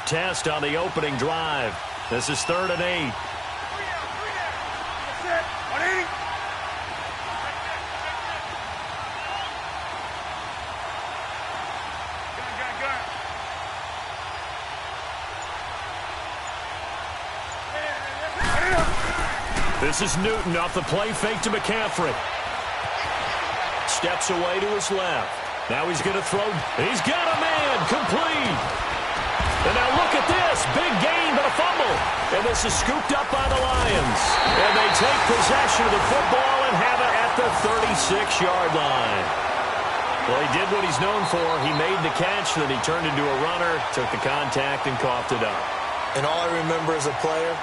test on the opening drive. This is 3rd and 8. This is Newton off the play fake to McCaffrey. Steps away to his left. Now he's going to throw. He's got a man. Complete. And now look at this. Big gain, but a fumble. And this is scooped up by the Lions. And they take possession of the football and have it at the 36-yard line. Well, he did what he's known for. He made the catch, then he turned into a runner, took the contact, and coughed it up. And all I remember as a player,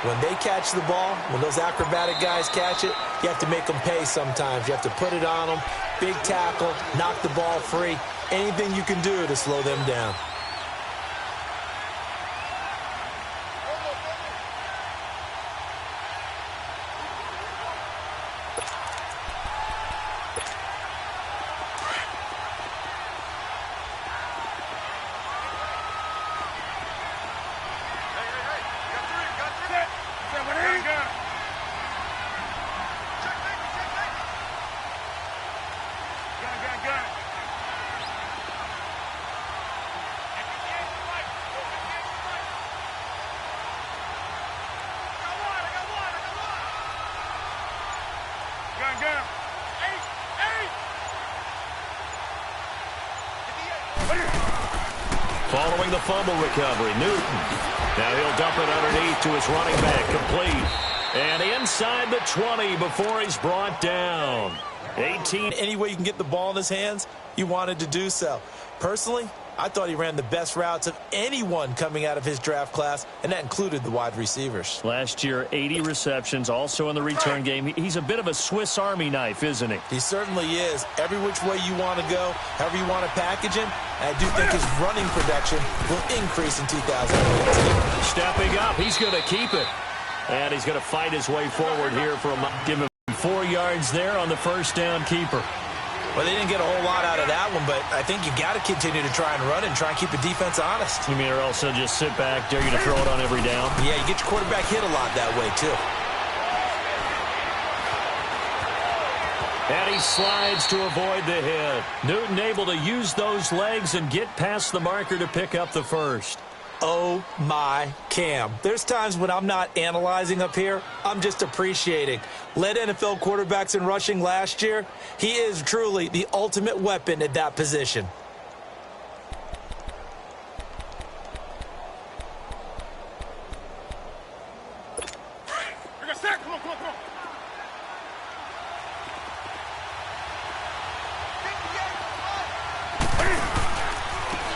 when they catch the ball, when those acrobatic guys catch it, you have to make them pay sometimes. You have to put it on them, big tackle, knock the ball free, anything you can do to slow them down. Following the fumble recovery, Newton. Now he'll dump it underneath to his running back, complete. And inside the 20 before he's brought down. 18. Any way you can get the ball in his hands, you wanted to do so. Personally, I thought he ran the best routes of anyone coming out of his draft class, and that included the wide receivers. Last year, 80 receptions, also in the return game. He's a bit of a Swiss Army knife, isn't he? He certainly is. Every which way you want to go, however you want to package him, and I do think his running production will increase in 2018. Stepping up, he's going to keep it. And he's going to fight his way forward here from give him 4 yards there on the first down keeper. Well, they didn't get a whole lot out of that one, but I think you got to continue to try and run and try and keep the defense honest. You mean, or else they'll just sit back, dare you to throw it on every down? Yeah, you get your quarterback hit a lot that way, too. And he slides to avoid the hit. Newton able to use those legs and get past the marker to pick up the first. Oh, my Cam. There's times when I'm not analyzing up here. I'm just appreciating. Led NFL quarterbacks in rushing last year. He is truly the ultimate weapon at that position.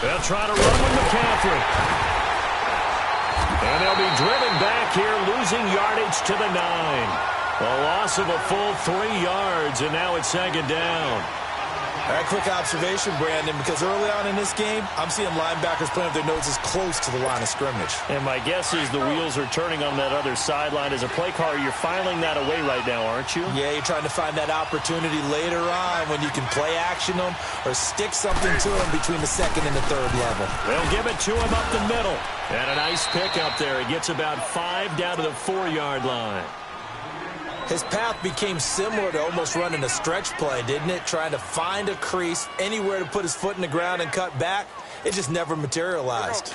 They'll try to run with McCaffrey. And they'll be driven back here, losing yardage to the 9. A loss of a full 3 yards, and now it's 2nd down. All right, quick observation, Brandon, because early on in this game, I'm seeing linebackers playing with their noses close to the line of scrimmage. And my guess is the wheels are turning on that other sideline. As a play caller, you're filing that away right now, aren't you? Yeah, you're trying to find that opportunity later on when you can play action them or stick something to them between the 2nd and the 3rd level. They'll give it to him up the middle. And a nice pick up there. He gets about 5 down to the 4-yard line. His path became similar to almost running a stretch play, didn't it? Trying to find a crease, anywhere to put his foot in the ground and cut back. It just never materialized.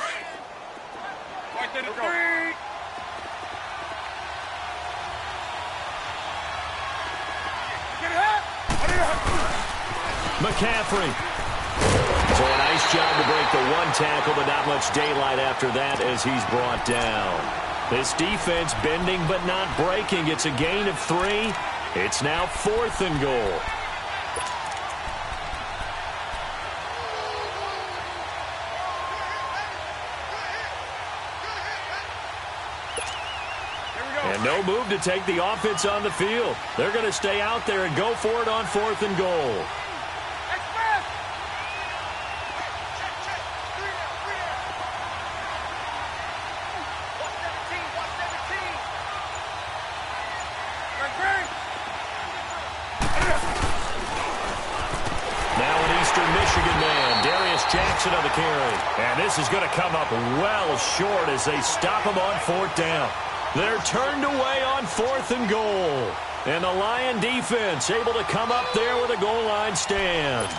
McCaffrey. So a nice job to break the 1 tackle, but not much daylight after that as he's brought down. This defense bending but not breaking. It's a gain of 3. It's now 4th and goal. And no move to take the offense on the field. They're going to stay out there and go for it on 4th and goal. gets another carry. And this is going to come up well short as they stop him on 4th down. They're turned away on 4th and goal. And the Lion defense able to come up there with a goal line stand.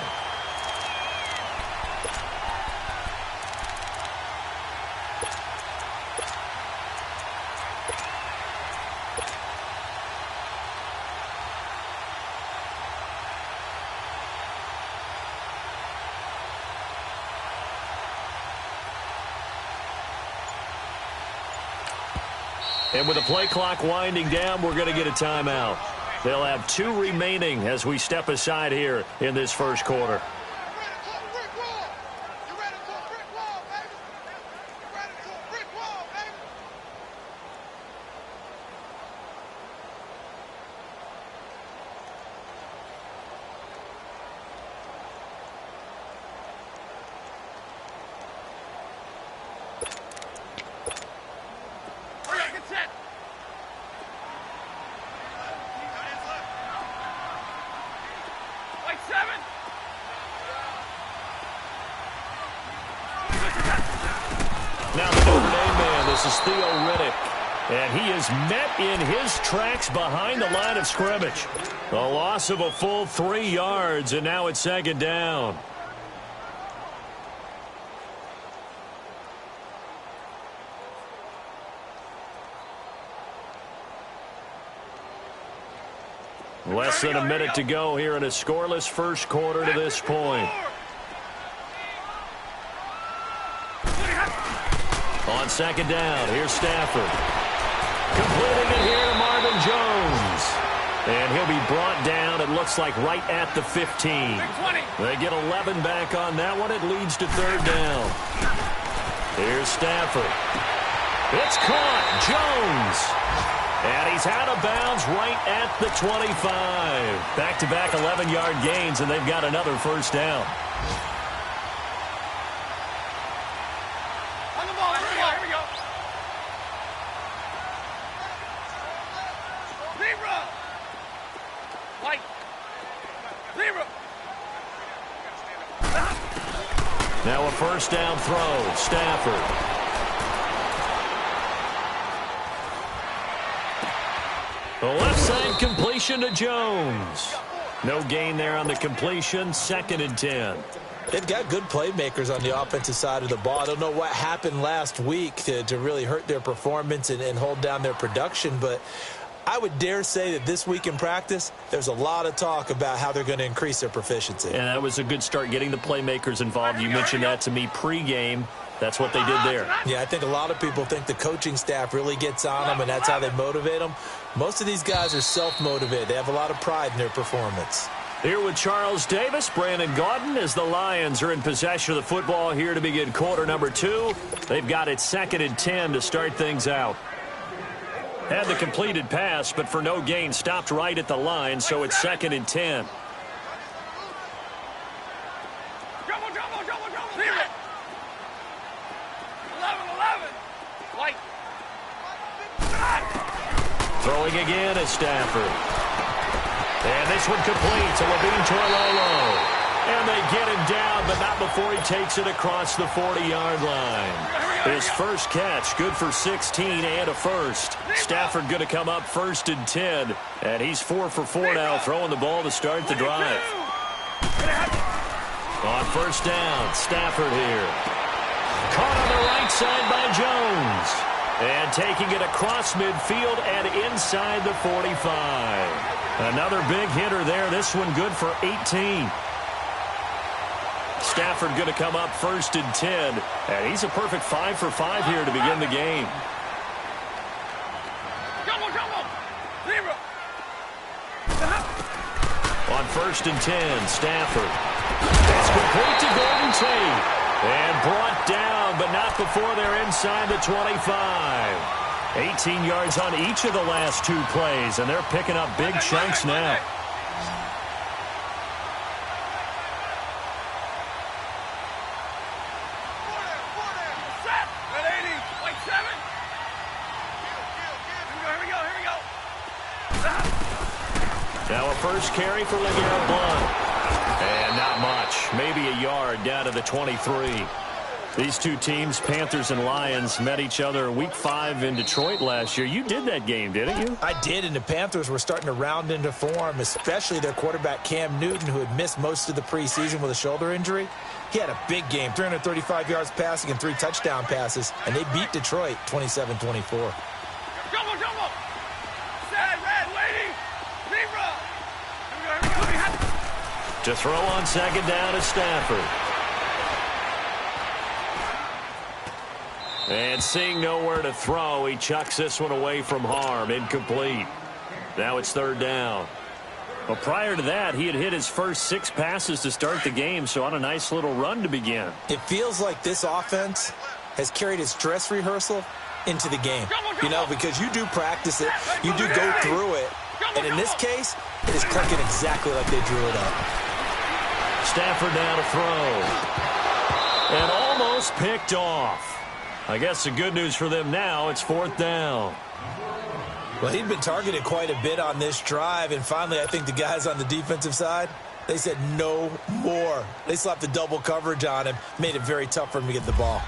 And with the play clock winding down, we're going to get a timeout. They'll have 2 remaining as we step aside here in this first quarter. Now the Notre Dame man, this is Theo Riddick. And he is met in his tracks behind the line of scrimmage. A loss of a full 3 yards, and now it's 2nd down. Less than a minute to go here in a scoreless first quarter to this point. On 2nd down, here's Stafford. Completing it here to Marvin Jones. And he'll be brought down, it looks like, right at the 15. They get 11 back on that one. It leads to 3rd down. Here's Stafford. It's caught. Jones. And he's out of bounds right at the 25. Back-to-back 11-yard gains, and they've got another 1st down. Now a 1st down throw. Stafford. The left side completion to Jones. No gain there on the completion. 2nd and 10. They've got good playmakers on the offensive side of the ball. I don't know what happened last week to really hurt their performance and hold down their production, but I would dare say that this week in practice, there's a lot of talk about how they're going to increase their proficiency. And that was a good start, getting the playmakers involved. You mentioned that to me pregame. That's what they did there. Yeah, I think a lot of people think the coaching staff really gets on them, and that's how they motivate them. Most of these guys are self-motivated. They have a lot of pride in their performance. Here with Charles Davis, Brandon Gaudin, as the Lions are in possession of the football here to begin quarter number 2. They've got it 2nd and 10 to start things out. Had the completed pass, but for no gain, stopped right at the line, so it's 2nd and 10. Throwing again is Stafford. And this one complete to Levine Toilolo. And they get him down, but not before he takes it across the 40-yard line. His first catch, good for 16 and a 1st. Stafford going to come up 1st and 10. And he's 4 for 4 now, throwing the ball to start the drive. On 1st down, Stafford here. Caught on the right side by Jones. And taking it across midfield and inside the 45. Another big hitter there. This one good for 18. Stafford going to come up 1st and 10. And he's a perfect 5 for 5 here to begin the game. On 1st and 10, Stafford. It's complete to Golden Tate. And brought down, but not before they're inside the 25. 18 yards on each of the last 2 plays, and they're picking up big chunks now. Now a first carry for LeGarrette Blount. And not much. catch, maybe a yard down to the 23. These two teams, Panthers and Lions, met each other Week 5 in Detroit last year. You did that game, didn't you? I did, and the Panthers were starting to round into form, especially their quarterback Cam Newton, who had missed most of the preseason with a shoulder injury. He had a big game, 335 yards passing and 3 touchdown passes, and they beat Detroit 27-24. To throw on second down is Stafford. And seeing nowhere to throw, he chucks this one away from harm. Incomplete. Now it's third down. Well, prior to that, he had hit his first 6 passes to start the game, so on a nice little run to begin. It feels like this offense has carried its dress rehearsal into the game. You know, because you do practice it, you do go through it, and in this case, it is clicking exactly like they drew it up. Stafford now to throw. And almost picked off. I guess the good news for them now, it's fourth down. Well, he'd been targeted quite a bit on this drive, and finally I think the guys on the defensive side, they said no more. They slapped the double coverage on him, made it very tough for him to get the ball.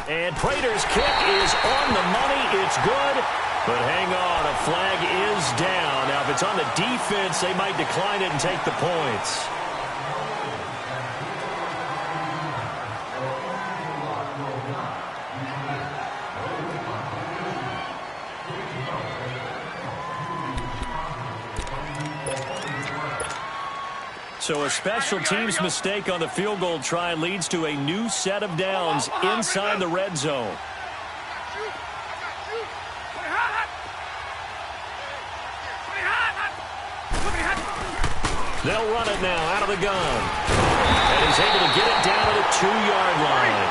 And Prater's kick is on the money. It's good. But hang on, a flag is down. Now, if it's on the defense, they might decline it and take the points. So a special teams mistake on the field goal try leads to a new set of downs inside the red zone. They'll run it now out of the gun. And he's able to get it down to the 2-yard line.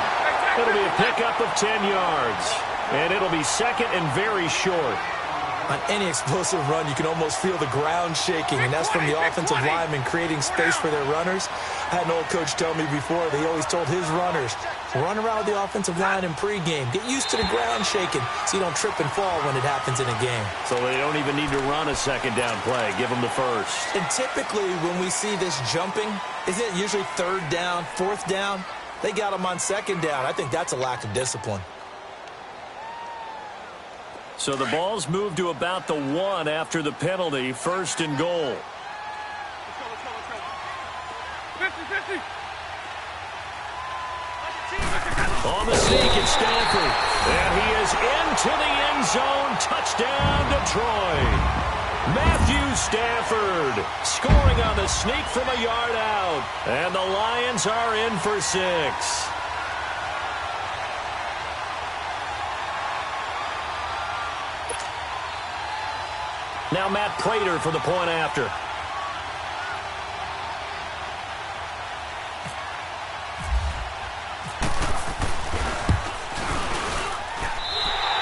It'll be a pickup of 10 yards. And it'll be second and very short. On any explosive run, you can almost feel the ground shaking, and that's from the offensive linemen creating space for their runners. I had an old coach tell me before that he always told his runners, run around with the offensive line in pregame. Get used to the ground shaking so you don't trip and fall when it happens in a game. So they don't even need to run a second down play. Give them the first. And typically when we see this jumping, isn't it usually third down, fourth down? They got them on second down. I think that's a lack of discipline. So the ball's moved to about the 1 after the penalty, first and goal. On the sneak, it's Stafford. And he is into the end zone. Touchdown, Detroit. Matthew Stafford scoring on the sneak from a yard out. And the Lions are in for 6. Now Matt Prater for the point after.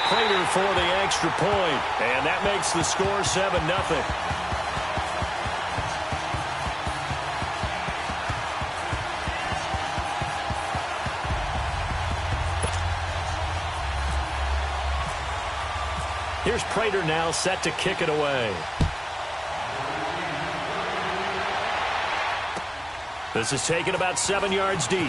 Prater for the extra point, and that makes the score 7-0. Here's Prater now set to kick it away. This is taken about 7 yards deep.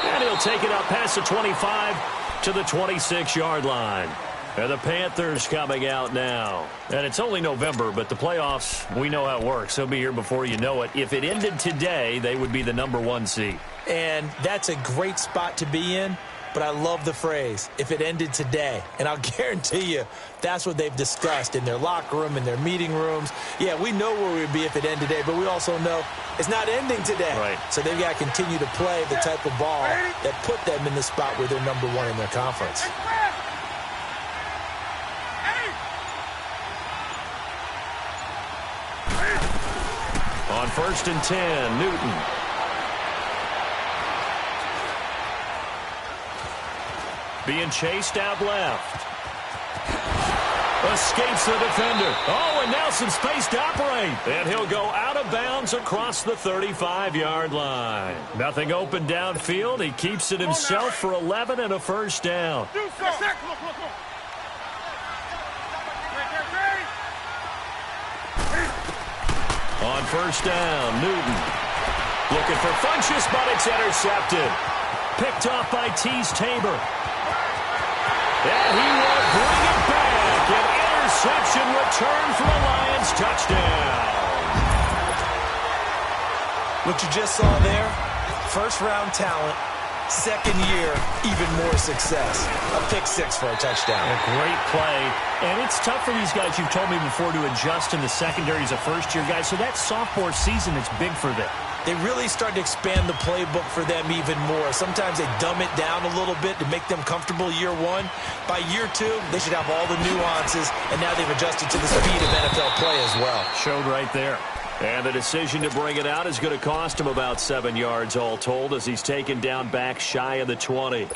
And he'll take it out past the 25 to the 26-yard line. And the Panthers coming out now. And it's only November, but the playoffs, we know how it works. They'll be here before you know it. If it ended today, they would be the #1 seed. And that's a great spot to be in. But I love the phrase, if it ended today. And I'll guarantee you, that's what they've discussed in their locker room, in their meeting rooms. Yeah, we know where we'd be if it ended today, but we also know it's not ending today. Right. So they've got to continue to play the type of ball that put them in the spot where they're #1 in their conference. On 1st and 10, Newton. Being chased out left. Escapes the defender. Oh, and now some space to operate. And he'll go out of bounds across the 35-yard line. Nothing open downfield. He keeps it himself for 11 and a first down. On first down, Newton. Looking for Funchess, but it's intercepted. Picked off by Tease Tabor. And he will bring it back. An interception return for a Lions touchdown. What you just saw there, first-round talent, second year, even more success. A pick six for a touchdown. A great play. And it's tough for these guys, you've told me before, to adjust in the secondary as a first-year guy. So that sophomore season is big for them. They really start to expand the playbook for them even more. Sometimes they dumb it down a little bit to make them comfortable year one. By year two, they should have all the nuances, and now they've adjusted to the speed of NFL play as well. Showed right there. And the decision to bring it out is going to cost him about 7 yards all told as he's taken down back shy of the 20.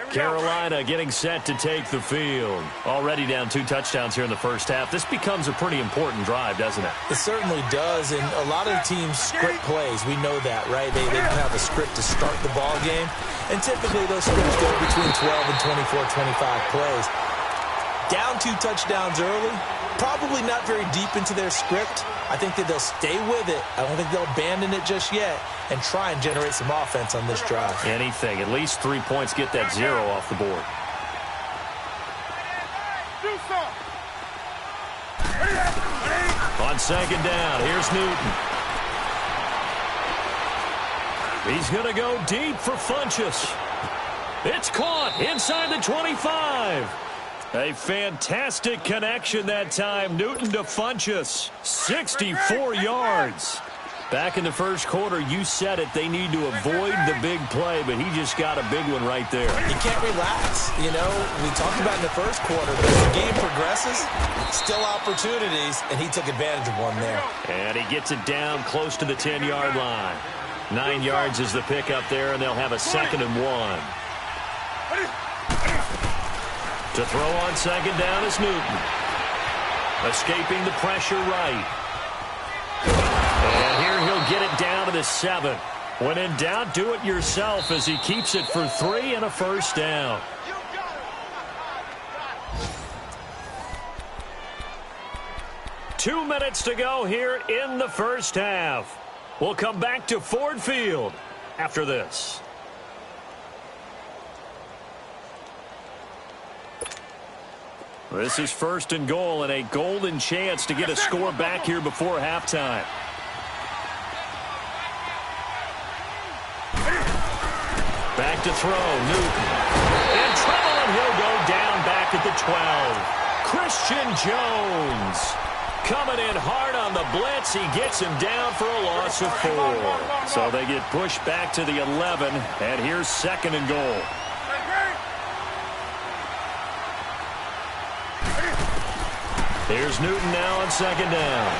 Carolina getting set to take the field. Already down 2 touchdowns here in the first half. This becomes a pretty important drive, doesn't it? It certainly does, and a lot of teams script plays. We know that, right? They have a script to start the ball game, and typically those scripts go between 12 and 24, 25 plays. Down 2 touchdowns early, probably not very deep into their script. I think that they'll stay with it. I don't think they'll abandon it just yet and try and generate some offense on this drive. Anything. At least 3 points. Get that 0 off the board. On second down, here's Newton. He's going to go deep for Funchess. It's caught inside the 25. A fantastic connection that time. Newton to Funchess. 64 yards. Back in the first quarter, you said it. They need to avoid the big play, but he just got a big one right there. You can't relax. You know, we talked about in the first quarter, but as the game progresses, still opportunities, and he took advantage of one there. And he gets it down close to the 10-yard line. 9 yards is the pickup there, and they'll have a 2nd and 1. To throw on second down is Newton. Escaping the pressure right. And here he'll get it down to the 7. When in doubt, do it yourself as he keeps it for 3 and a first down. Two minutes to go here in the first half. We'll come back to Ford Field after this. This is 1st and goal and a golden chance to get a score back here before halftime. Back to throw, Newton. In trouble, and he'll go down back at the 12. Christian Jones coming in hard on the blitz. He gets him down for a loss of 4. So they get pushed back to the 11, and here's 2nd and goal. Here's Newton now on second down.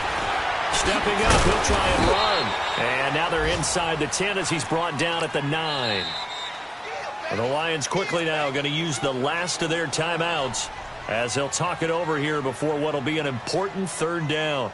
Stepping up, he'll try and run. And now they're inside the 10 as he's brought down at the 9. And the Lions quickly now going to use the last of their timeouts as they'll talk it over here before what will be an important 3rd down.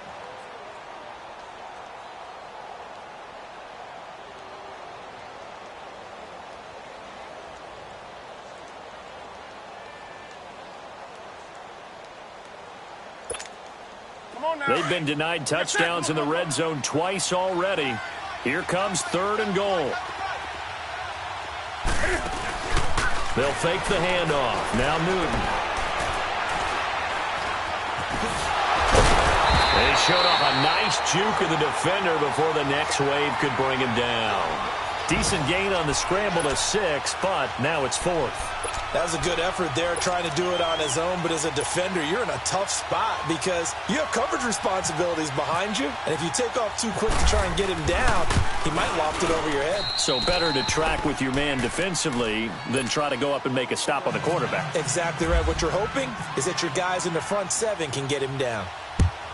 They've been denied touchdowns in the red zone twice already. Here comes 3rd and goal. They'll fake the handoff. Now Newton. They showed off a nice juke of the defender before the next wave could bring him down. Decent gain on the scramble to 6, but now it's 4th. That was a good effort there trying to do it on his own, but as a defender, you're in a tough spot because you have coverage responsibilities behind you, and if you take off too quick to try and get him down, he might loft it over your head. So better to track with your man defensively than try to go up and make a stop on the quarterback. Exactly right. What you're hoping is that your guys in the front 7 can get him down.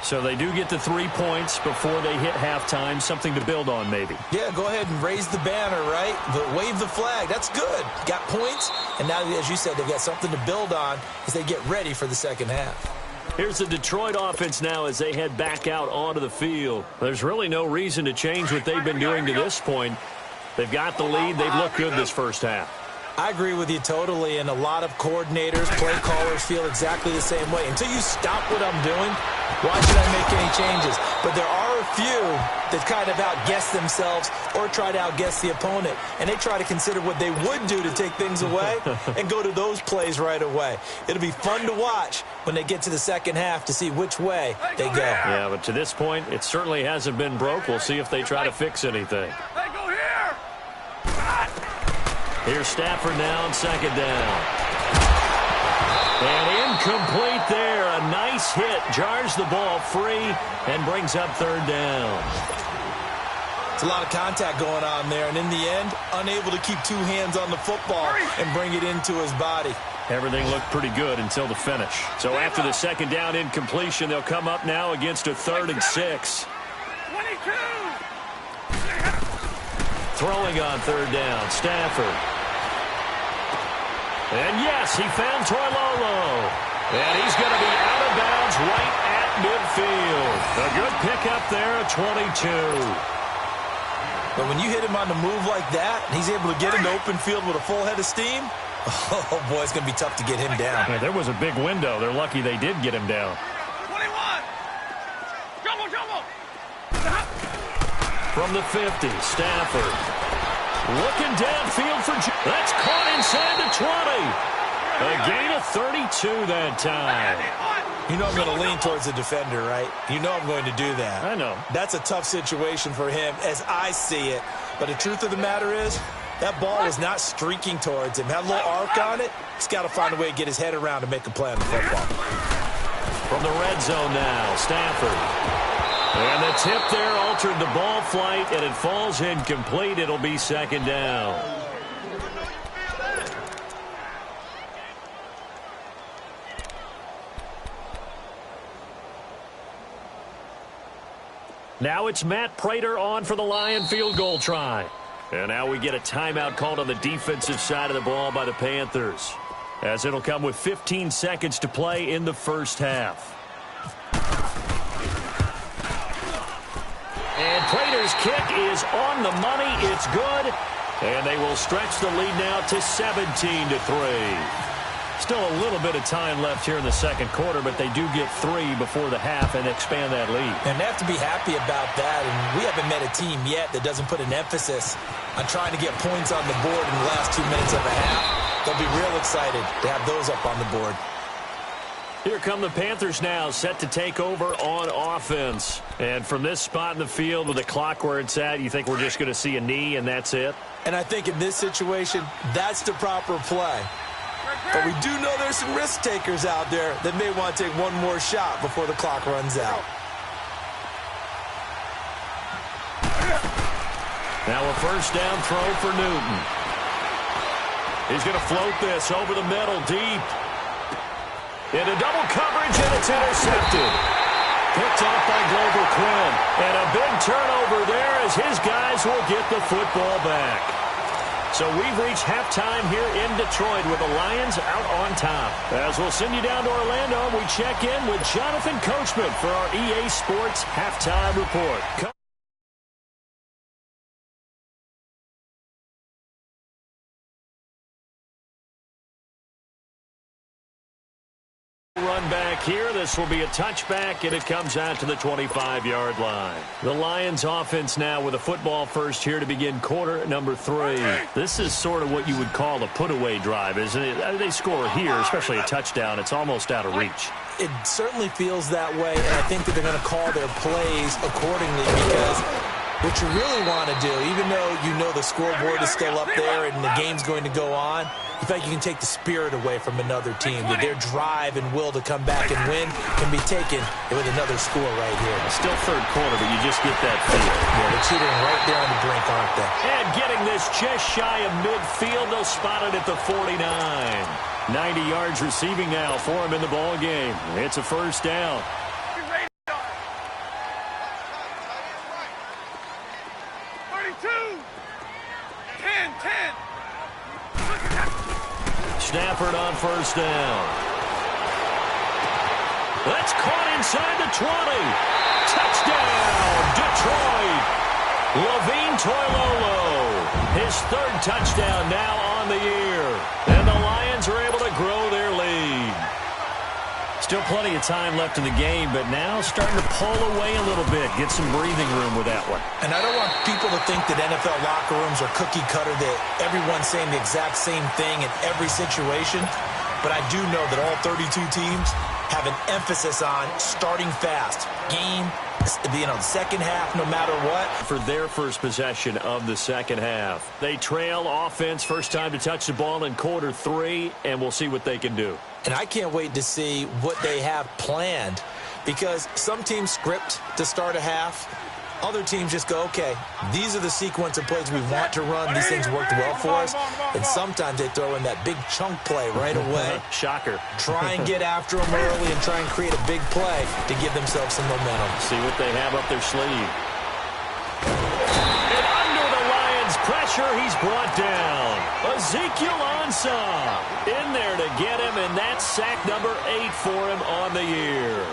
So they do get the 3 points before they hit halftime. Something to build on, maybe. Yeah, go ahead and raise the banner, right? But wave the flag. That's good. Got points. And now, as you said, they've got something to build on as they get ready for the second half. Here's the Detroit offense now as they head back out onto the field. There's really no reason to change what they've been doing to this point. They've got the lead. They've looked good this first half. I agree with you totally, and a lot of coordinators, play callers feel exactly the same way. Until you stop what I'm doing, why should I make any changes? But there are a few that kind of outguess themselves or try to outguess the opponent, and they try to consider what they would do to take things away and go to those plays right away. It'll be fun to watch when they get to the second half to see which way they go. Yeah, but to this point, it certainly hasn't been broke. We'll see if they try to fix anything. Here's Stafford now on second down. And incomplete there. A nice hit. Jars the ball free and brings up third down. It's a lot of contact going on there, and in the end, unable to keep two hands on the football and bring it into his body. Everything looked pretty good until the finish. So after the second down incompletion, they'll come up now against a 3rd and 6. 22. Throwing on third down, Stafford. And yes, he found Toilolo. And he's going to be out of bounds right at midfield. A good pickup there at 22. But when you hit him on the move like that, and he's able to get into open field with a full head of steam, oh, boy, it's going to be tough to get him down. Yeah, there was a big window. They're lucky they did get him down. 21. Jumbo. From the 50, Stafford. Looking downfield for... That's caught inside the 20. A gain of 32 that time. You know I'm going to lean towards the defender, right? You know I'm going to do that. I know. That's a tough situation for him as I see it. But the truth of the matter is, that ball was not streaking towards him. Had a little arc on it. He's got to find a way to get his head around and make a play on the football. From the red zone now, Stafford. And the tip there altered the ball flight, and it falls incomplete. It'll be second down. Now it's Matt Prater on for the Lion field goal try. And now we get a timeout called on the defensive side of the ball by the Panthers, as it'll come with 15 seconds to play in the first half. And Prater's kick is on the money. It's good. And they will stretch the lead now to 17-3. Still a little bit of time left here in the second quarter, but they do get 3 before the half and expand that lead. And they have to be happy about that. And we haven't met a team yet that doesn't put an emphasis on trying to get points on the board in the last 2 minutes of a half. They'll be real excited to have those up on the board. Here come the Panthers now, set to take over on offense. And from this spot in the field with the clock where it's at, you think we're just going to see a knee and that's it? And I think in this situation, that's the proper play. But we do know there's some risk takers out there that may want to take one more shot before the clock runs out. Now a first down throw for Newton. He's going to float this over the middle deep. Into double coverage, and it's intercepted. Picked off by Glover Quinn. And a big turnover there as his guys will get the football back. So we've reached halftime here in Detroit with the Lions out on top. As we'll send you down to Orlando, we check in with Jonathan Coachman for our EA Sports Halftime Report. Run back here. This will be a touchback, and it comes out to the 25-yard line. The Lions offense now with a football first here to begin quarter number 3. This is sort of what you would call a put-away drive, isn't it? They score here, especially a touchdown. It's almost out of reach. It certainly feels that way, and I think that they're going to call their plays accordingly because what you really want to do, even though you know the scoreboard is still up there and the game's going to go on, you feel like you can take the spirit away from another team. That their drive and will to come back and win can be taken with another score right here. Still third quarter, but you just get that feel. Yeah, they're teetering right there on the brink, aren't they? And getting this just shy of midfield. They'll spot it at the 49. 90 yards receiving now for him in the ball game. It's a first down. Stafford on first down. That's caught inside the 20. Touchdown, Detroit. Levine Toilolo. His 3rd touchdown now on the year. And the Lions are able to grow their lead. Still plenty of time left in the game, but now starting to pull away a little bit. Get some breathing room with that one. And I don't want people to think that NFL locker rooms are cookie cutter, that everyone's saying the exact same thing in every situation. But I do know that all 32 teams have an emphasis on starting fast. Game, second half, no matter what. For their first possession of the second half. They trail offense, first time to touch the ball in quarter 3, and we'll see what they can do. And I can't wait to see what they have planned, because some teams script to start a half. Other teams just go, okay, these are the sequence of plays we want to run. These things worked well for us. And sometimes they throw in that big chunk play right away. Shocker. Try and get after them early and try and create a big play to give themselves some momentum. See what they have up their sleeve. And under the Lions' pressure, he's brought down. Ezekiel Ansah in there to get him, and that's sack number 8 for him on the year.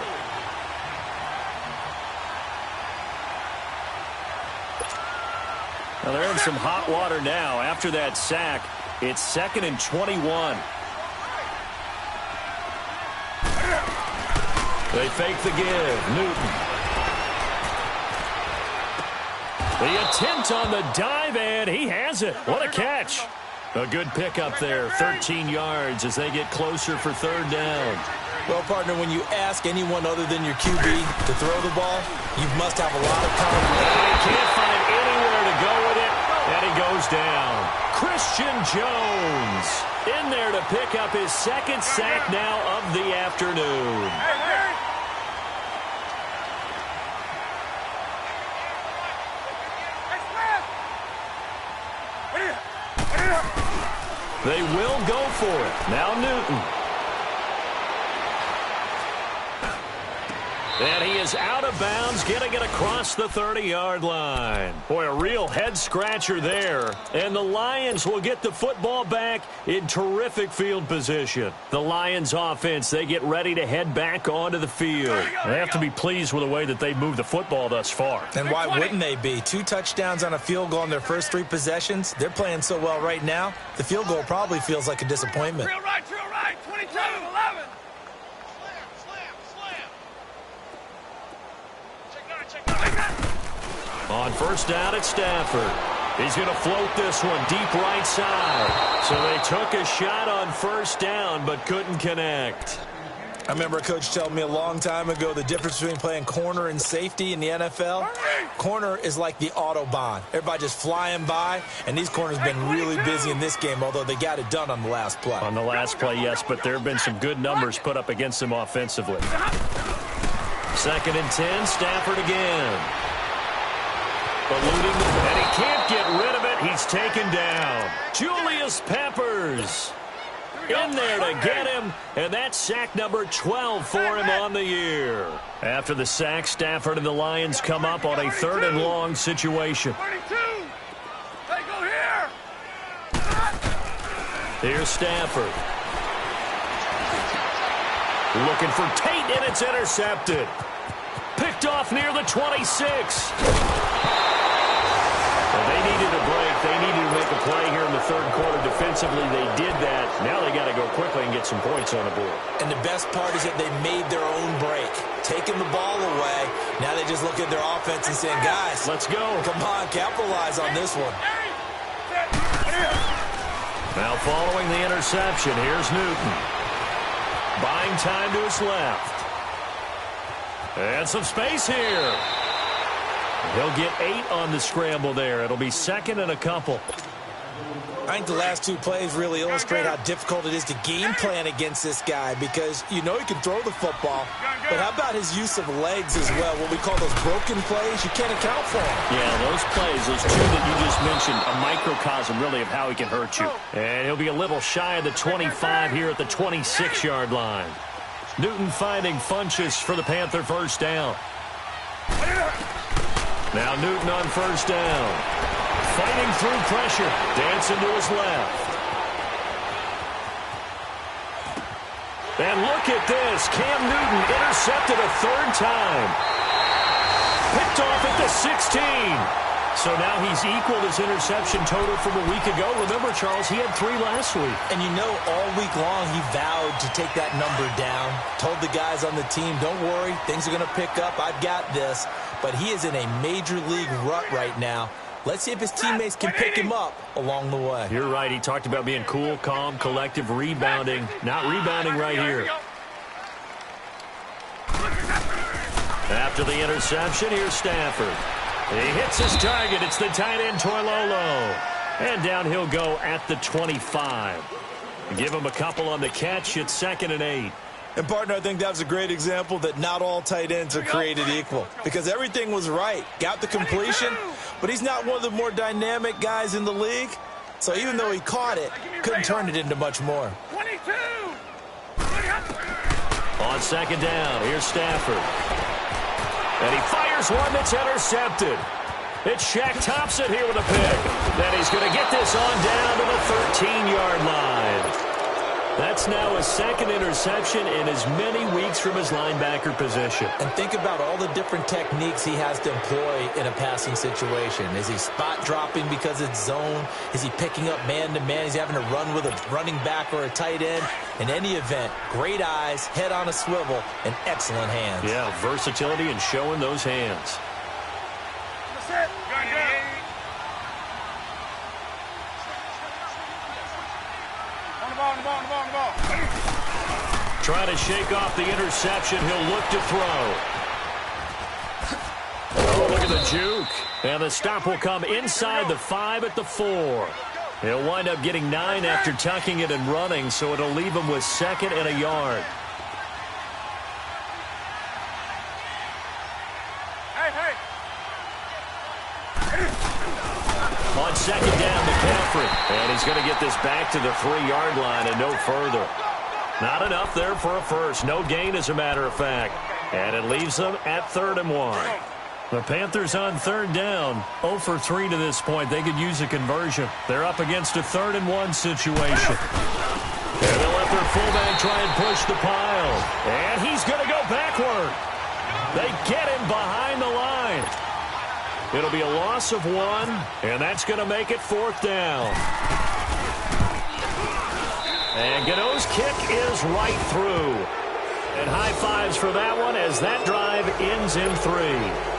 Well, they're in some hot water now. After that sack, it's 2nd and 21. They fake the give. Newton. The attempt on the dive, and he has it. What a catch. A good pickup there, 13 yards as they get closer for 3rd down. Well, partner, when you ask anyone other than your QB to throw the ball, you must have a lot of confidence. He can't find anywhere to go with it, and he goes down. Christian Jones in there to pick up his 2nd sack now of the afternoon. They will go for it. Now Newton. And he is out of bounds, getting it across the 30-yard line. Boy, a real head-scratcher there. And the Lions will get the football back in terrific field position. The Lions offense, they get ready to head back onto the field. They have to be pleased with the way that they've moved the football thus far. And why wouldn't they be? 2 touchdowns on a field goal in their first 3 possessions. They're playing so well right now, the field goal probably feels like a disappointment. Drill right, 22, 11. On first down at Stafford. He's going to float this one deep right side. So they took a shot on first down but couldn't connect. I remember a coach telling me a long time ago the difference between playing corner and safety in the NFL. Corner is like the Autobahn. Everybody just flying by, and these corners have been really busy in this game, although they got it done on the last play. On the last play, yes, but there have been some good numbers put up against them offensively. 2nd and 10, Stafford again. Eluding, and he can't get rid of it. He's taken down. Julius Peppers in there to get him, and that's sack number 12 for him on the year. After the sack, Stafford and the Lions come up on a 3rd and long situation. 32. Hey, go here. Here's Stafford. Looking for Tate, and it's intercepted. Picked off near the 26. Well, they needed a break. They needed to make a play here in the 3rd quarter. Defensively, they did that. Now they got to go quickly and get some points on the board. And the best part is that they made their own break. Taking the ball away. Now they just look at their offense and saying, guys, let's go. Come on, capitalize on this one. Now following the interception, here's Newton. Buying time to his left. And some space here. He'll get 8 on the scramble there. It'll be 2nd and a couple. I think the last 2 plays really illustrate how difficult it is to game plan against this guy, because you know he can throw the football, but how about his use of legs as well? What we call those broken plays, you can't account for them. Yeah, those plays, those 2 that you just mentioned, a microcosm really of how he can hurt you. And he'll be a little shy of the 25 here at the 26-yard line. Newton finding Funchess for the Panther first down. Now Newton on first down. Fighting through pressure. Dancing to his left. And look at this. Cam Newton intercepted a 3rd time. Picked off at the 16. So now he's equaled his interception total from a week ago. Remember, Charles, he had 3 last week. And you know, all week long he vowed to take that number down. Told the guys on the team, don't worry, things are going to pick up. I've got this. But he is in a major league rut right now. Let's see if his teammates can pick him up along the way. You're right. He talked about being cool, calm, collective, rebounding. Not rebounding right here. After the interception, here's Stafford. He hits his target. It's the tight end, Toilolo. And down he'll go at the 25. Give him a couple on the catch. It's 2nd and 8. And, partner, I think that was a great example that not all tight ends are created equal. Because everything was right. Got the completion, but he's not one of the more dynamic guys in the league. So even though he caught it, couldn't turn it into much more. 22. On 2nd down, here's Stafford. And he fires one that's intercepted. It's Shaq Thompson here with a pick. Then he's going to get this on down to the 13-yard line. That's now a 2nd interception in as many weeks from his linebacker position. And think about all the different techniques he has to employ in a passing situation. Is he spot dropping because it's zone? Is he picking up man-to-man? He's having to run with a running back or a tight end. In any event, great eyes, head on a swivel, and excellent hands. Yeah, versatility and showing those hands. That's it. On the ball, on the ball, on the ball, on the ball. Trying to shake off the interception. He'll look to throw. Oh, look at the juke. And the stop will come inside the 5 at the 4. He'll wind up getting 9 after tucking it and running, so it'll leave him with 2nd and a yard. Hey. On 2nd down, McCaffrey. And he's going to get this back to the 3-yard line and no further. Not enough there for a first. No gain, as a matter of fact. And it leaves them at 3rd and 1. The Panthers on 3rd down. 0 for 3 to this point. They could use a conversion. They're up against a 3rd and 1 situation. And they'll let their fullback try and push the pile. And he's going to go backward. They get him behind the line. It'll be a loss of 1, and that's going to make it 4th down. And Gano's kick is right through. And high fives for that one as that drive ends in 3.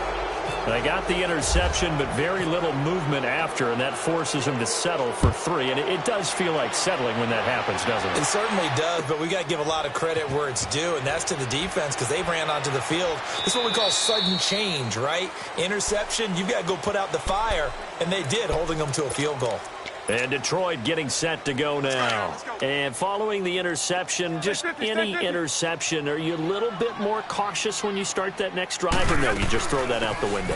They got the interception, but very little movement after, and that forces him to settle for 3. And it does feel like settling when that happens, doesn't it? It certainly does, but we got to give a lot of credit where it's due, and that's to the defense because they ran onto the field. This is what we call sudden change, right? Interception, you've got to go put out the fire, and they did, holding them to a field goal. And Detroit getting set to go now. And following the interception, just any interception, are you a little bit more cautious when you start that next drive, or no, you just throw that out the window?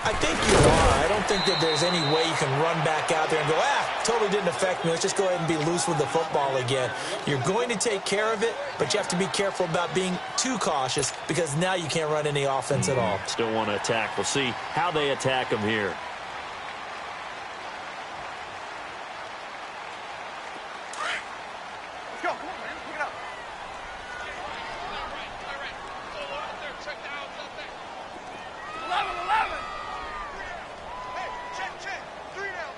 I think you are. I don't think that there's any way you can run back out there and go, totally didn't affect me. Let's just go ahead and be loose with the football again. You're going to take care of it, but you have to be careful about being too cautious because now you can't run any offense at all. Still want to attack. We'll see how they attack him here. Let's go. Come on, man. Pick it up. 11. Hey, check. 3 down.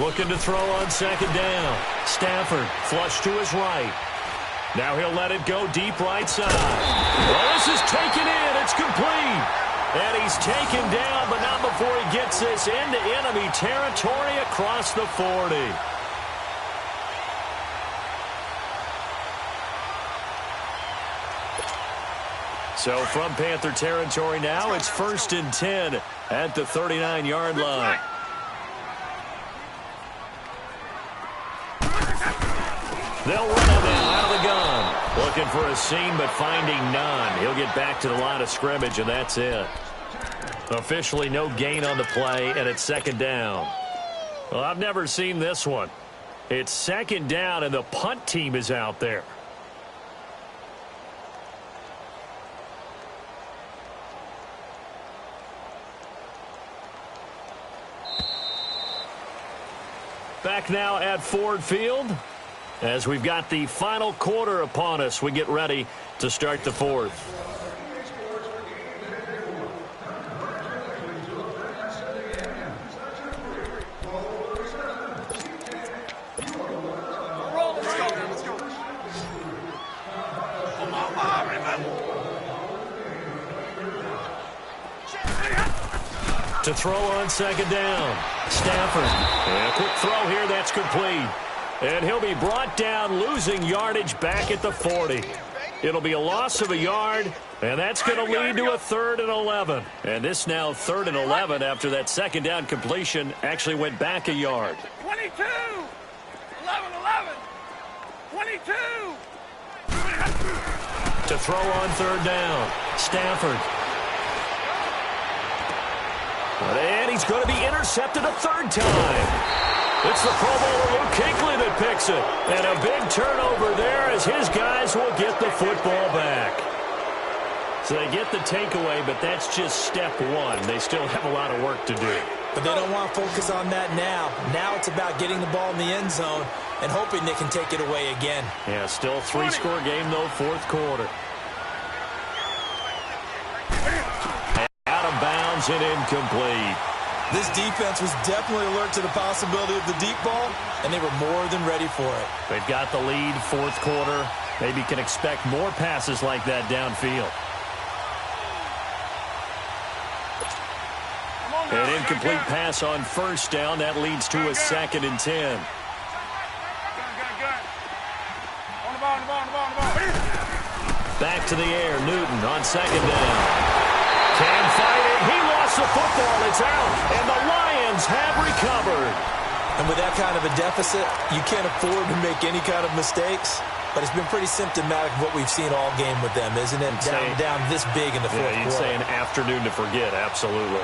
Looking to throw on 2nd down. Stafford flush to his right. Now he'll let it go deep right side. Well, this is taken in. It's complete. And he's taken down, but not before he gets this into enemy territory across the 40. So from Panther territory now, it's 1st and 10 at the 39-yard line. They'll run him out of the gun. Looking for a seam, but finding none. He'll get back to the line of scrimmage, and that's it. Officially no gain on the play, and it's 2nd down. Well, I've never seen this one. It's 2nd down, and the punt team is out there. Back now at Ford Field. As we've got the final quarter upon us, we get ready to start the 4th. To throw on second down. Stafford. And a quick throw here. That's complete. And he'll be brought down, losing yardage back at the 40. It'll be a loss of a yard, and that's going to lead to a 3rd and 11. And this now 3rd and 11 after that second down completion actually went back a yard. 22! 11-11! 22! To throw on 3rd down. Stafford. And he's going to be intercepted a 3rd time. It's the Pro Bowler Luke Kuechly that picks it. And a big turnover there as his guys will get the football back. So they get the takeaway, but that's just step one. They still have a lot of work to do. But they don't want to focus on that now. Now it's about getting the ball in the end zone and hoping they can take it away again. Yeah, still 3-score game, though, 4th quarter. Out of bounds and incomplete. This defense was definitely alert to the possibility of the deep ball, and they were more than ready for it. They've got the lead, 4th quarter. Maybe can expect more passes like that downfield. An incomplete pass on 1st down. That leads to a 2nd and 10. Back to the air. Newton on 2nd down. Can fight it. He lost the football. It's out. And the Lions have recovered. And with that kind of a deficit, you can't afford to make any kind of mistakes. But it's been pretty symptomatic of what we've seen all game with them, isn't it? Down this big in the 4th quarter. You'd say an afternoon to forget. Absolutely.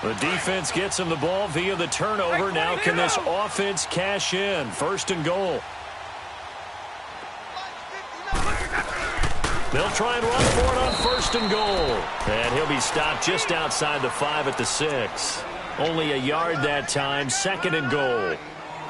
The defense gets him the ball via the turnover. Now can this offense cash in? 1st and goal. They'll try and run for it on 1st and goal. And he'll be stopped just outside the 5 at the 6. Only a yard that time. 2nd and goal.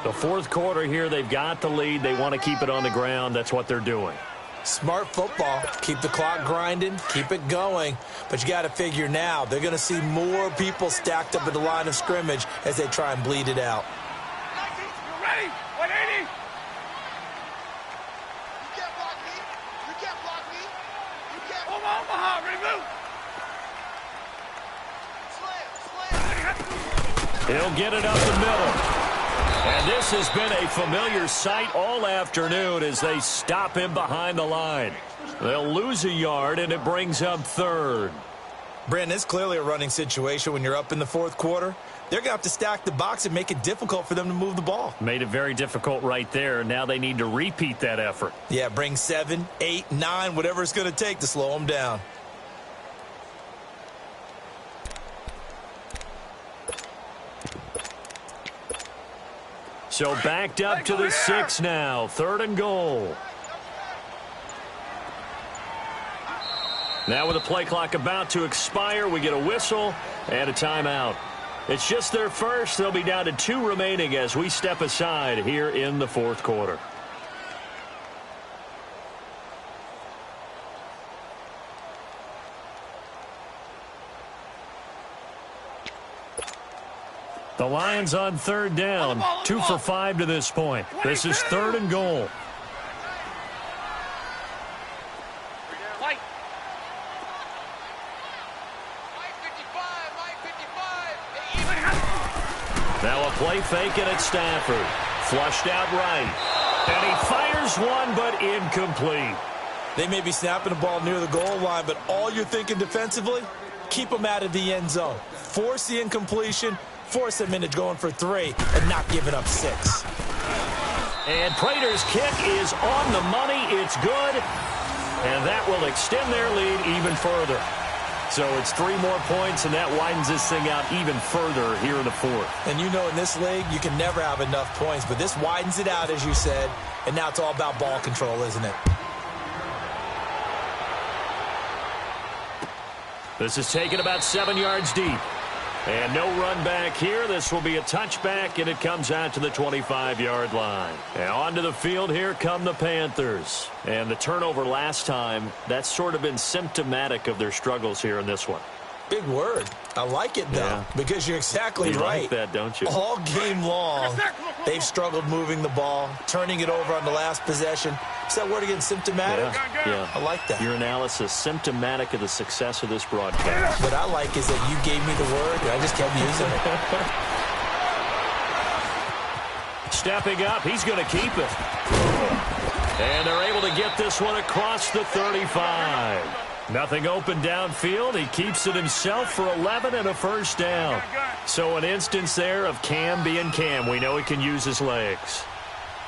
The 4th quarter here, they've got the lead. They want to keep it on the ground. That's what they're doing. Smart football. Keep the clock grinding. Keep it going. But you got to figure now, they're going to see more people stacked up at the line of scrimmage as they try and bleed it out. You ready? 180! You can't block me. You can't block me. You can't. Omaha, remove! Slam. He'll get it up the middle. And this has been a familiar sight all afternoon as they stop him behind the line. They'll lose a yard, and it brings up 3rd. Brandon, it's clearly a running situation when you're up in the 4th quarter. They're going to have to stack the box and make it difficult for them to move the ball. Made it very difficult right there. Now they need to repeat that effort. Yeah, bring 7, 8, 9, whatever it's going to take to slow them down. So backed up to the 6 now. 3rd and goal. Now with the play clock about to expire, we get a whistle and a timeout. It's just their first. They'll be down to 2 remaining as we step aside here in the 4th quarter. The Lions on 3rd down. 2 for 5 to this point. This is 3rd and goal. Fight! Now a play fake and it's Stafford. Flushed out right. And he fires one, but incomplete. They may be snapping the ball near the goal line, but all you're thinking defensively, keep them out of the end zone. Force the incompletion, force them into going for 3, and not giving up 6. And Prater's kick is on the money. It's good. And that will extend their lead even further. So it's 3 more points, and that widens this thing out even further here in the 4th. And you know in this league, you can never have enough points, but this widens it out, as you said, and now it's all about ball control, isn't it? This is taken about 7 yards deep. And no run back here. This will be a touchback, and it comes out to the 25-yard line. And onto the field, here come the Panthers. And the turnover last time, that's sort of been symptomatic of their struggles here in this one. Big word. I like it, though, because you're exactly right. You like that, don't you? All game long, they've struggled moving the ball, turning it over on the last possession. Is that word again, symptomatic? Yeah. I like that. Your analysis, symptomatic of the success of this broadcast. What I like is that you gave me the word, and I just kept using it. Stepping up, he's going to keep it. And they're able to get this one across the 35. Nothing open downfield. He keeps it himself for 11 and a first down. So an instance there of Cam being Cam. We know he can use his legs.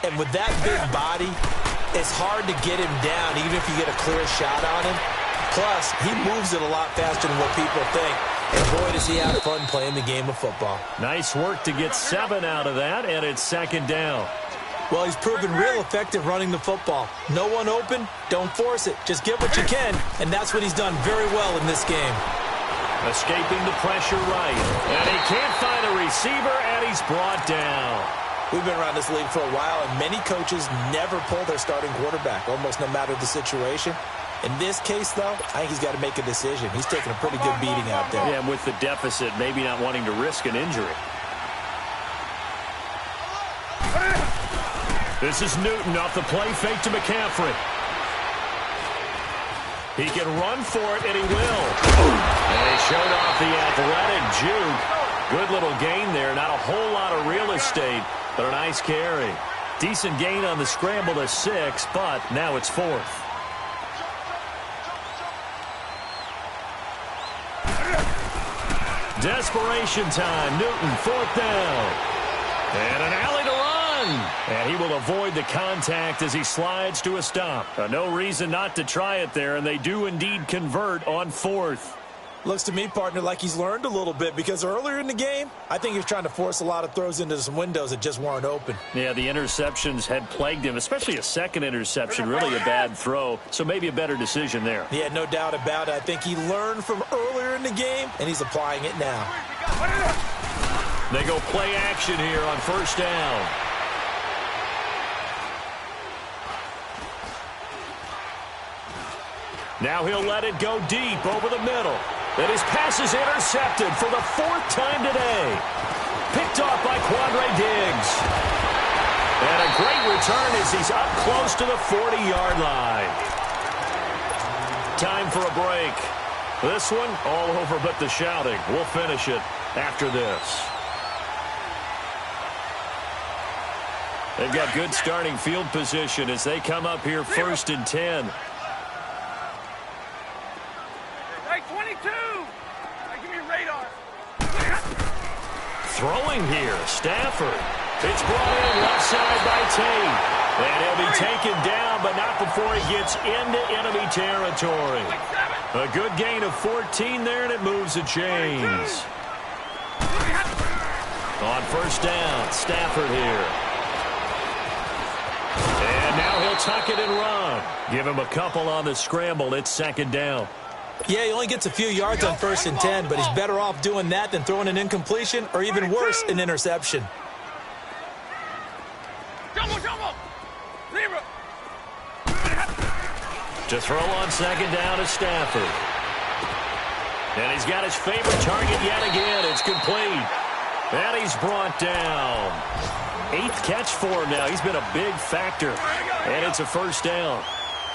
And with that big body, it's hard to get him down, even if you get a clear shot on him. Plus, he moves it a lot faster than what people think. And boy, does he have fun playing the game of football. Nice work to get 7 out of that, and it's second down. Well, he's proven real effective running the football. No one open, don't force it. Just get what you can, and that's what he's done very well in this game. Escaping the pressure right. And he can't find a receiver, and he's brought down. We've been around this league for a while, and many coaches never pull their starting quarterback, almost no matter the situation. In this case, though, I think he's got to make a decision. He's taking a pretty good beating out there. Yeah, and with the deficit, maybe not wanting to risk an injury. This is Newton off the play fake to McCaffrey. He can run for it, and he will. And he showed off the athletic juke. Good little gain there. Not a whole lot of real estate, but a nice carry. Decent gain on the scramble to 6, but now it's 4th. Desperation time. Newton, 4th down. And an alley to run. And he will avoid the contact as he slides to a stop. No reason not to try it there, and they do indeed convert on 4th. Looks to me, partner, like he's learned a little bit, because earlier in the game, I think he was trying to force a lot of throws into some windows that just weren't open. Yeah, the interceptions had plagued him, especially a second interception, really a bad throw, so maybe a better decision there. Yeah, no doubt about it. I think he learned from earlier in the game, and he's applying it now. They go play action here on 1st down. Now he'll let it go deep over the middle. And his pass is intercepted for the 4th time today. Picked off by Quandre Diggs. And a great return as he's up close to the 40-yard line. Time for a break. This one all over but the shouting. We'll finish it after this. They've got good starting field position as they come up here 1st and 10. Right, 22. Give me radar. Throwing here, Stafford. It's brought in left side by Tate. And he'll be taken down, but not before he gets into enemy territory. A good gain of 14 there, and it moves the chains. On 1st down, Stafford here. And now he'll tuck it and run. Give him a couple on the scramble. It's 2nd down. Yeah, he only gets a few yards on 1st and 10, but he's better off doing that than throwing an incompletion or even worse, an interception. Jumbo. Zebra. To throw on 2nd down is Stafford. And he's got his favorite target yet again. It's complete. And he's brought down. 8th catch for him now. He's been a big factor. And it's a 1st down.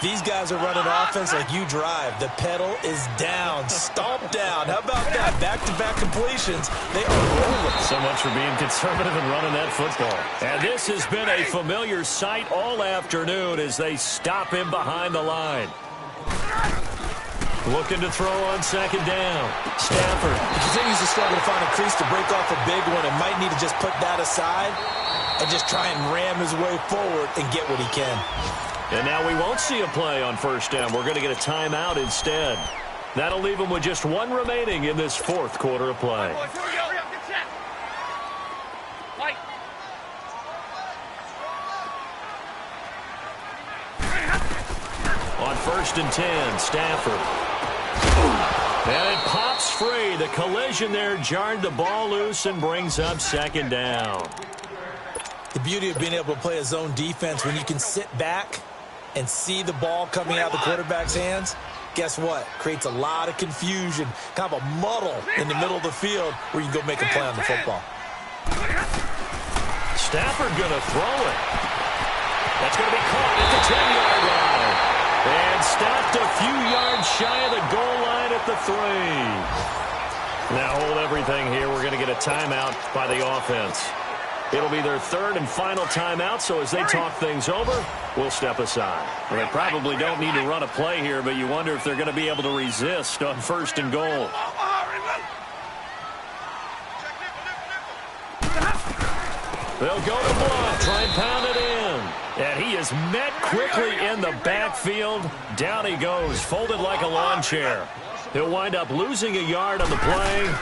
These guys are running offense like you drive. The pedal is down, stomp down. How about that? Back-to-back completions. They are rolling. So much for being conservative and running that football. And this has been a familiar sight all afternoon as they stop him behind the line. Looking to throw on 2nd down. Stafford. He continues to struggle to find a crease to break off a big one and might need to just put that aside and just try and ram his way forward and get what he can. And now we won't see a play on 1st down. We're going to get a timeout instead. That'll leave him with just 1 remaining in this 4th quarter of play. Boys, here we go. Hurry up, get set. Light. On 1st and 10, Stafford. And it pops free. The collision there jarred the ball loose and brings up 2nd down. The beauty of being able to play a zone defense when you can sit back and see the ball coming out of the quarterback's hands, Guess what? Creates a lot of confusion, kind of a muddle in the middle of the field where you can go make a play on the football. Stafford going to throw it. That's going to be caught at the 10-yard line. And stopped a few yards shy of the goal line at the 3. Now hold everything here. We're going to get a timeout by the offense. It'll be their third and final timeout, so as they talk things over, we'll step aside. Well, they probably don't need to run a play here, but you wonder if they're going to be able to resist on 1st and goal. They'll go to Blunt, try and pound it in. And he is met quickly in the backfield. Down he goes, folded like a lawn chair. He'll wind up losing a yard on the play.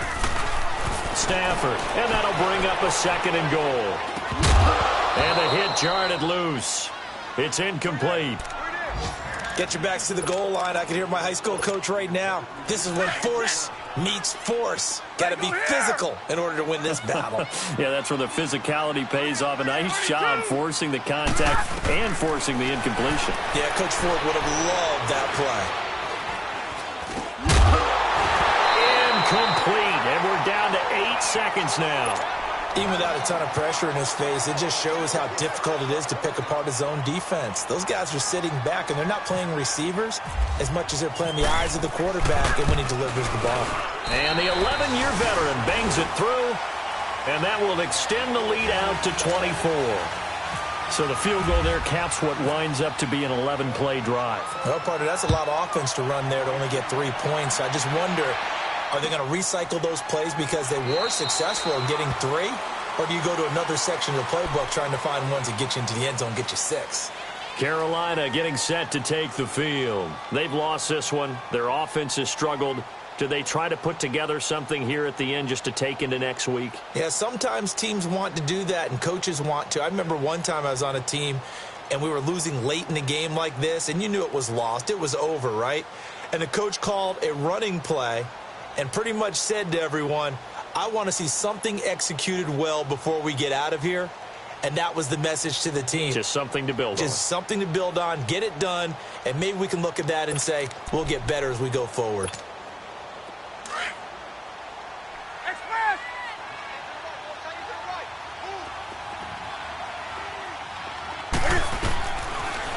Stafford, and that'll bring up a 2nd and goal. And the hit jarred it loose. It's incomplete. Get your backs to the goal line. I can hear my high school coach right now. This is when force meets force. Got to be physical in order to win this battle. Yeah, that's where the physicality pays off. A nice job forcing the contact and forcing the incompletion. Yeah, Coach Ford would have loved that play. Incomplete, and we're down to 8 seconds now. Even without a ton of pressure in his face, it just shows how difficult it is to pick apart his own defense. Those guys are sitting back, and they're not playing receivers as much as they're playing the eyes of the quarterback and when he delivers the ball. And the 11-year veteran bangs it through, and that will extend the lead out to 24. So the field goal there caps what winds up to be an 11-play drive. Well, partner, that's a lot of offense to run there to only get 3 points. I just wonder, are they going to recycle those plays because they were successful in getting 3? Or do you go to another section of the playbook trying to find ones that get you into the end zone, get you 6? Carolina getting set to take the field. They've lost this one. Their offense has struggled. Do they try to put together something here at the end just to take into next week? Yeah, sometimes teams want to do that and coaches want to. I remember one time I was on a team and we were losing late in the game like this, and you knew it was lost. It was over, right? And the coach called a running play and pretty much said to everyone, I want to see something executed well before we get out of here. And that was the message to the team. Just something to build on. Just something to build on, get it done, and maybe we can look at that and say, we'll get better as we go forward.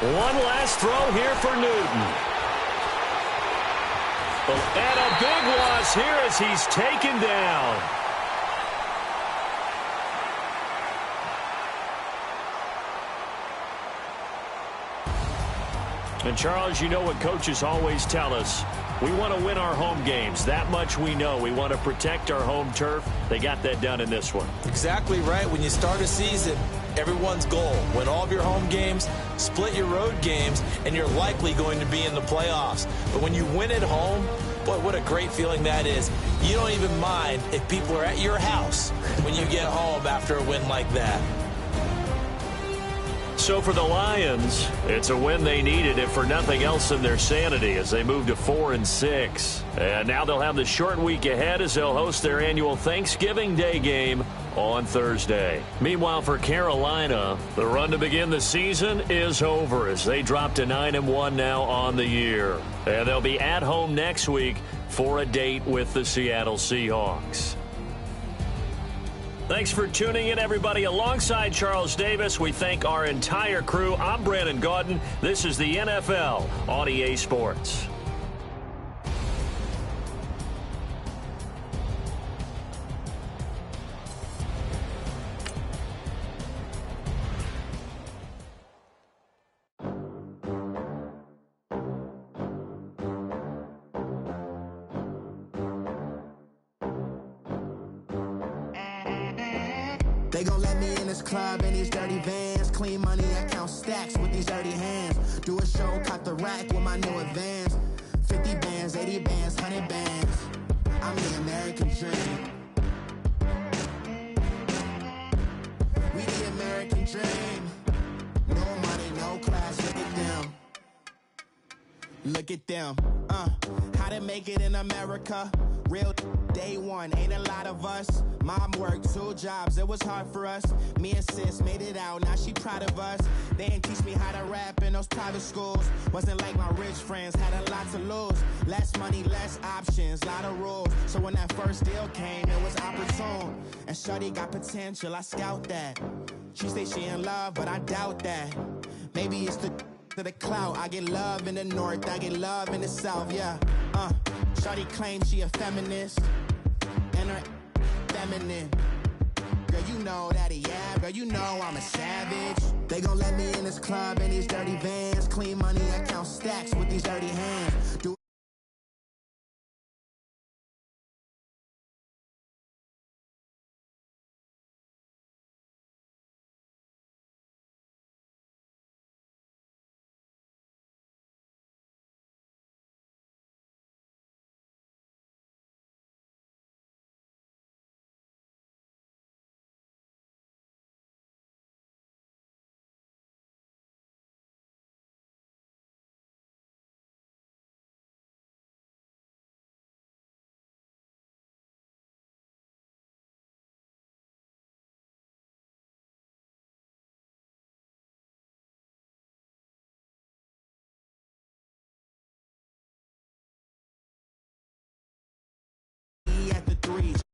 One last throw here for Newton. And a big loss here as he's taken down. And Charles, you know what coaches always tell us. We want to win our home games. That much we know. We want to protect our home turf. They got that done in this one. Exactly right. When you start a season, everyone's goal, win all of your home games, split your road games, and you're likely going to be in the playoffs. But when you win at home, boy, what a great feeling that is. You don't even mind if people are at your house when you get home after a win like that. So for the Lions, it's a win they needed, if for nothing else than their sanity, as they move to 4-6. And now they'll have the short week ahead as they'll host their annual Thanksgiving Day game on Thursday. Meanwhile, for Carolina, the run to begin the season is over as they drop to 9-1 now on the year. And they'll be at home next week for a date with the Seattle Seahawks. Thanks for tuning in, everybody. Alongside Charles Davis, we thank our entire crew. I'm Brandon Gaudin. This is the NFL on EA Sports. They gon' let me in this club in these dirty vans. Clean money, I count stacks with these dirty hands. Do a show, cop the rack with my new advance. 50 bands, 80 bands, 100 bands. I'm the American dream. We the American dream. No money, no class, look at them. Look at them, how they make it in America. Real day one, ain't a lot of us. Mom worked 2 jobs, it was hard for us. Me and sis made it out, now she proud of us. They ain't teach me how to rap in those private schools. Wasn't like my rich friends, had a lot to lose. Less money, less options, lot of rules. So when that first deal came, it was opportune. And shorty got potential, I scout that. She say she in love, but I doubt that. Maybe it's to the clout. I get love in the north, I get love in the south, yeah. Shorty claims she a feminist, and her feminine. Girl, you know that yeah, girl, you know I'm a savage. They gon' let me in this club in these dirty vans. Clean money, I count stacks with these dirty hands. Do at the 3.